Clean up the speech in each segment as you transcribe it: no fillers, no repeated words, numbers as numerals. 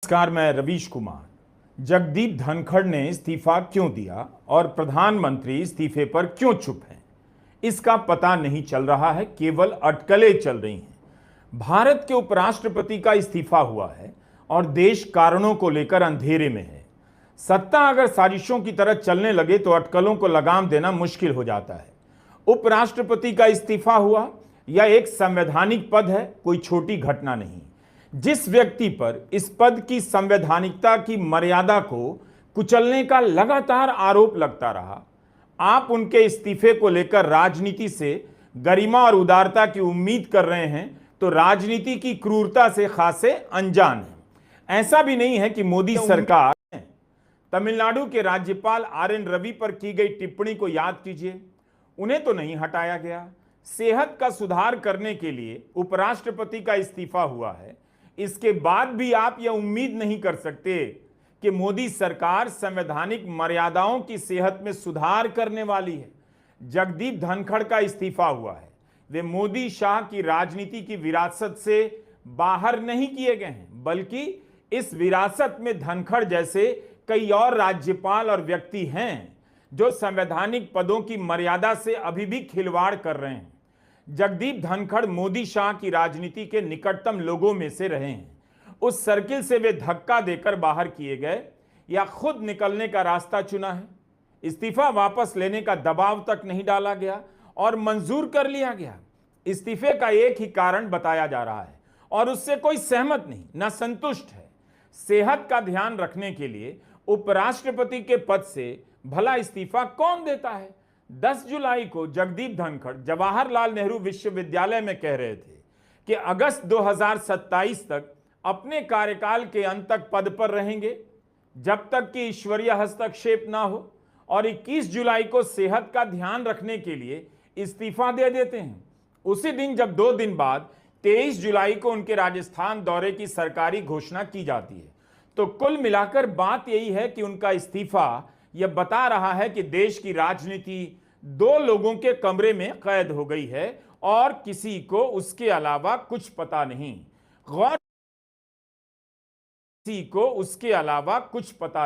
नमस्कार, मैं रवीश कुमार। जगदीप धनखड़ ने इस्तीफा क्यों दिया और प्रधानमंत्री इस्तीफे पर क्यों चुप हैं, इसका पता नहीं चल रहा है, केवल अटकलें चल रही हैं। भारत के उपराष्ट्रपति का इस्तीफा हुआ है और देश कारणों को लेकर अंधेरे में है। सत्ता अगर साजिशों की तरह चलने लगे तो अटकलों को लगाम देना मुश्किल हो जाता है। उपराष्ट्रपति का इस्तीफा हुआ यह एक संवैधानिक पद है, कोई छोटी घटना नहीं। जिस व्यक्ति पर इस पद की संवैधानिकता की मर्यादा को कुचलने का लगातार आरोप लगता रहा, आप उनके इस्तीफे को लेकर राजनीति से गरिमा और उदारता की उम्मीद कर रहे हैं तो राजनीति की क्रूरता से खासे अनजान हैं। ऐसा भी नहीं है कि मोदी सरकार, तमिलनाडु के राज्यपाल आर.एन. रवि पर की गई टिप्पणी को याद कीजिए, उन्हें तो नहीं हटाया गया। सेहत का सुधार करने के लिए उपराष्ट्रपति का इस्तीफा हुआ है, इसके बाद भी आप यह उम्मीद नहीं कर सकते कि मोदी सरकार संवैधानिक मर्यादाओं की सेहत में सुधार करने वाली है। जगदीप धनखड़ का इस्तीफा हुआ है, वे मोदी शाह की राजनीति की विरासत से बाहर नहीं किए गए हैं, बल्कि इस विरासत में धनखड़ जैसे कई और राज्यपाल और व्यक्ति हैं जो संवैधानिक पदों की मर्यादा से अभी भी खिलवाड़ कर रहे हैं। जगदीप धनखड़ मोदी शाह की राजनीति के निकटतम लोगों में से रहे हैं। उस सर्किल से वे धक्का देकर बाहर किए गए या खुद निकलने का रास्ता चुना है। इस्तीफा वापस लेने का दबाव तक नहीं डाला गया और मंजूर कर लिया गया। इस्तीफे का एक ही कारण बताया जा रहा है और उससे कोई सहमत नहीं, न संतुष्ट है। सेहत का ध्यान रखने के लिए उपराष्ट्रपति के पद से भला इस्तीफा कौन देता है? 10 जुलाई को जगदीप धनखड़ जवाहरलाल नेहरू विश्वविद्यालय में कह रहे थे कि अगस्त 2027 तक अपने कार्यकाल के अंत तक पद पर रहेंगे जब तक कि ईश्वरीय हस्तक्षेप ना हो, और 21 जुलाई को सेहत का ध्यान रखने के लिए इस्तीफा दे देते हैं। उसी दिन जब 2 दिन बाद 23 जुलाई को उनके राजस्थान दौरे की सरकारी घोषणा की जाती है। तो कुल मिलाकर बात यही है कि उनका इस्तीफा यह बता रहा है कि देश की राजनीति 2 लोगों के कमरे में कैद हो गई है और किसी को उसके अलावा कुछ पता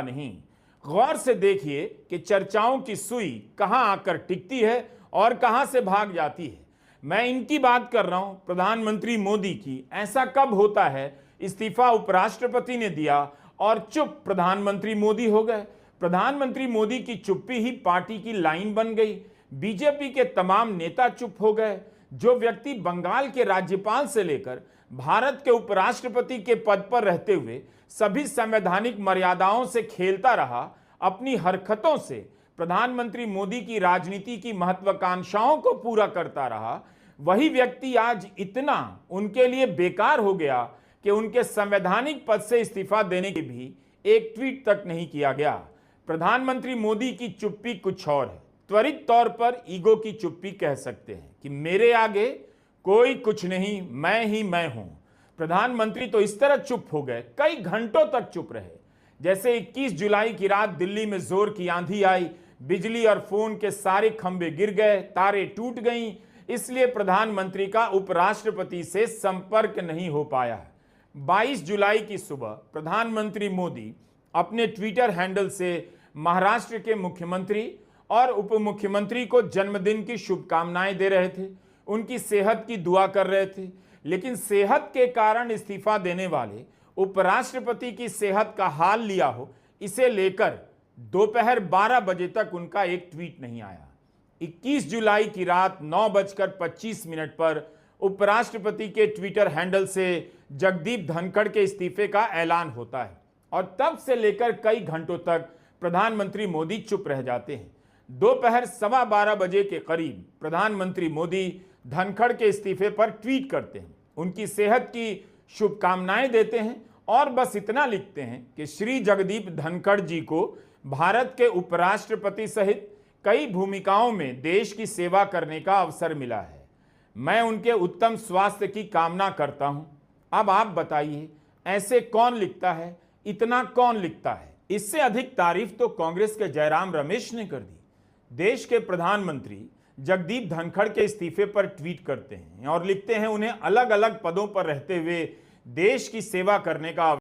नहीं। गौर से देखिए कि चर्चाओं की सुई कहां आकर टिकती है और कहां से भाग जाती है। मैं इनकी बात कर रहा हूं, प्रधानमंत्री मोदी की। ऐसा कब होता है इस्तीफा उपराष्ट्रपति ने दिया और चुप प्रधानमंत्री मोदी हो गए? प्रधानमंत्री मोदी की चुप्पी ही पार्टी की लाइन बन गई। बीजेपी के तमाम नेता चुप हो गए। जो व्यक्ति बंगाल के राज्यपाल से लेकर भारत के उपराष्ट्रपति के पद पर रहते हुए सभी संवैधानिक मर्यादाओं से खेलता रहा, अपनी हरकतों से प्रधानमंत्री मोदी की राजनीति की महत्वाकांक्षाओं को पूरा करता रहा, वही व्यक्ति आज इतना उनके लिए बेकार हो गया कि उनके संवैधानिक पद से इस्तीफा देने के भी एक ट्वीट तक नहीं किया गया। प्रधानमंत्री मोदी की चुप्पी कुछ और है। त्वरित तौर पर ईगो की चुप्पी कह सकते हैं कि मेरे आगे कोई कुछ नहीं, मैं ही मैं हूं। प्रधानमंत्री तो इस तरह चुप हो गए, कई घंटों तक चुप रहे, जैसे 21 जुलाई की रात दिल्ली में जोर की आंधी आई, बिजली और फोन के सारे खंभे गिर गए, तारें टूट गईं, इसलिए प्रधानमंत्री का उपराष्ट्रपति से संपर्क नहीं हो पाया। 22 जुलाई की सुबह प्रधानमंत्री मोदी अपने ट्विटर हैंडल से महाराष्ट्र के मुख्यमंत्री और उप मुख्यमंत्री को जन्मदिन की शुभकामनाएं दे रहे थे, उनकी सेहत की दुआ कर रहे थे। लेकिन सेहत के कारण इस्तीफा देने वाले उपराष्ट्रपति की सेहत का हाल लिया हो, इसे लेकर दोपहर 12 बजे तक उनका एक ट्वीट नहीं आया। 21 जुलाई की रात 9:25 पर उपराष्ट्रपति के ट्विटर हैंडल से जगदीप धनखड़ के इस्तीफे का ऐलान होता है और तब से लेकर कई घंटों तक प्रधानमंत्री मोदी चुप रह जाते हैं। दोपहर 12:15 बजे के करीब प्रधानमंत्री मोदी धनखड़ के इस्तीफे पर ट्वीट करते हैं, उनकी सेहत की शुभकामनाएं देते हैं और बस इतना लिखते हैं कि श्री जगदीप धनखड़ जी को भारत के उपराष्ट्रपति सहित कई भूमिकाओं में देश की सेवा करने का अवसर मिला है। मैं उनके उत्तम स्वास्थ्य की कामना करता हूं। अब आप बताइए, ऐसे कौन लिखता है, इतना कौन लिखता है? इससे अधिक तारीफ तो कांग्रेस के जयराम रमेश ने कर दी। देश के प्रधानमंत्री जगदीप धनखड़ के इस्तीफे पर ट्वीट करते हैं और लिखते हैं उन्हें अलग अलग पदों पर रहते हुए देश की सेवा करने का